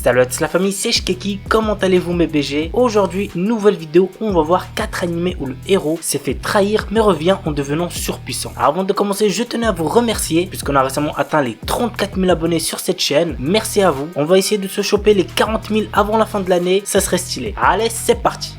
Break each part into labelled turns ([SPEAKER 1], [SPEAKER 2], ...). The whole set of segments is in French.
[SPEAKER 1] Salut à tous la famille, c'est Shkeki, comment allez-vous mes BG? Aujourd'hui, nouvelle vidéo où on va voir 4 animés où le héros s'est fait trahir mais revient en devenant surpuissant. Alors avant de commencer, je tenais à vous remercier puisqu'on a récemment atteint les 34 000 abonnés sur cette chaîne. Merci à vous, on va essayer de se choper les 40 000 avant la fin de l'année, ça serait stylé. Allez, c'est parti!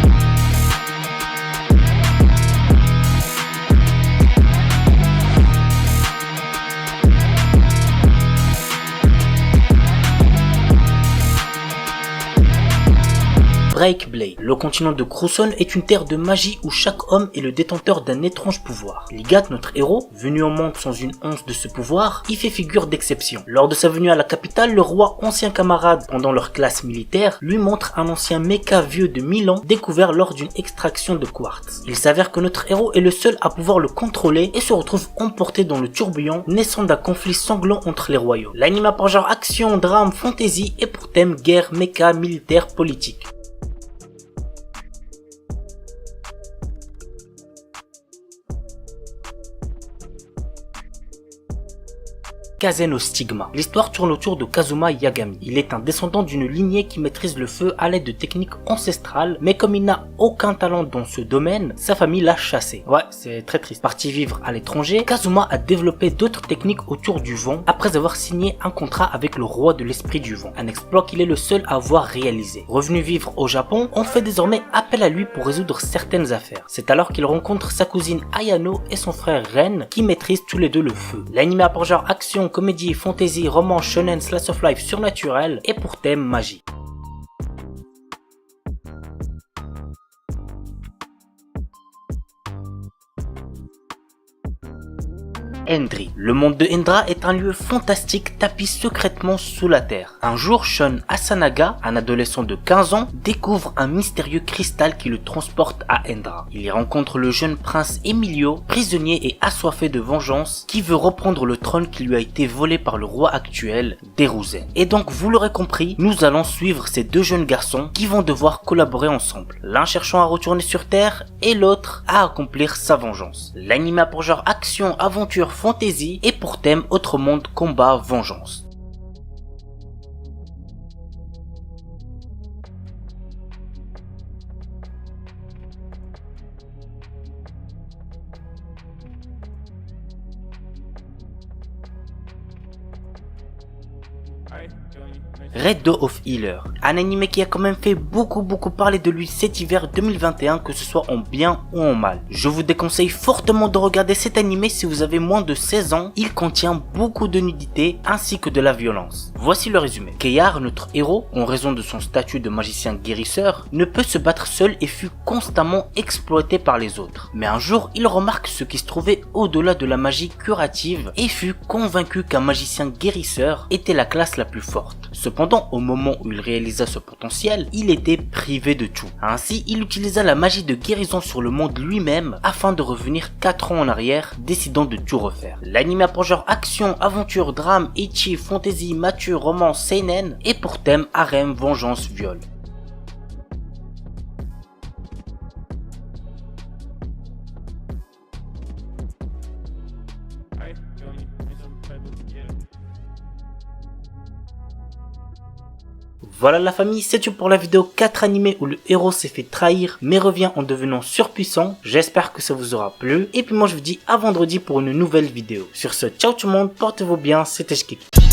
[SPEAKER 1] Breakblade. Le continent de Crusone est une terre de magie où chaque homme est le détenteur d'un étrange pouvoir. Ligat, notre héros, venu au monde sans une once de ce pouvoir, y fait figure d'exception. Lors de sa venue à la capitale, le roi, ancien camarade pendant leur classe militaire, lui montre un ancien mecha vieux de 1000 ans découvert lors d'une extraction de quartz. Il s'avère que notre héros est le seul à pouvoir le contrôler et se retrouve emporté dans le tourbillon naissant d'un conflit sanglant entre les royaumes. L'anime a pour genre action, drame, fantasy et pour thème guerre, mecha, militaire, politique. Kaze no Stigma. L'histoire tourne autour de Kazuma Yagami. Il est un descendant d'une lignée qui maîtrise le feu à l'aide de techniques ancestrales, mais comme il n'a aucun talent dans ce domaine, sa famille l'a chassé. Ouais, c'est très triste. Parti vivre à l'étranger, Kazuma a développé d'autres techniques autour du vent après avoir signé un contrat avec le roi de l'esprit du vent, un exploit qu'il est le seul à avoir réalisé. Revenu vivre au Japon, on fait désormais appel à lui pour résoudre certaines affaires. C'est alors qu'il rencontre sa cousine Ayano et son frère Ren qui maîtrisent tous les deux le feu. L'anime a pour genre action, comédie, fantasy, roman, shonen, slice of life surnaturel et pour thème magie. Hendry. Le monde de Hendra est un lieu fantastique tapi secrètement sous la terre. Un jour, Shun Asanaga, un adolescent de 15 ans, découvre un mystérieux cristal qui le transporte à Hendra. Il y rencontre le jeune prince Emilio, prisonnier et assoiffé de vengeance, qui veut reprendre le trône qui lui a été volé par le roi actuel, Deruzen. Et donc, vous l'aurez compris, nous allons suivre ces deux jeunes garçons qui vont devoir collaborer ensemble. L'un cherchant à retourner sur terre et l'autre à accomplir sa vengeance. L'anime a pour genre action, aventure, fantasy et pour thème autre monde, combat, vengeance. Red Dawn of Healer, un anime qui a quand même fait beaucoup parler de lui cet hiver 2021, que ce soit en bien ou en mal. Je vous déconseille fortement de regarder cet anime si vous avez moins de 16 ans, il contient beaucoup de nudité ainsi que de la violence. Voici le résumé. Keyar, notre héros, en raison de son statut de magicien guérisseur, ne peut se battre seul et fut constamment exploité par les autres. Mais un jour, il remarque ce qui se trouvait au-delà de la magie curative et fut convaincu qu'un magicien guérisseur était la classe la plus forte. Cependant, au moment où il réalisa ce potentiel, il était privé de tout. Ainsi, il utilisa la magie de guérison sur le monde lui-même afin de revenir 4 ans en arrière, décidant de tout refaire. L'anime a pour genre action, aventure, drame, ecchi, fantasy, mature, roman, seinen et pour thème harem, vengeance, viol. Voilà la famille, c'est tout pour la vidéo 4 animés où le héros s'est fait trahir mais revient en devenant surpuissant. J'espère que ça vous aura plu. Et puis moi je vous dis à vendredi pour une nouvelle vidéo. Sur ce, ciao tout le monde, portez-vous bien, c'était Shkeki.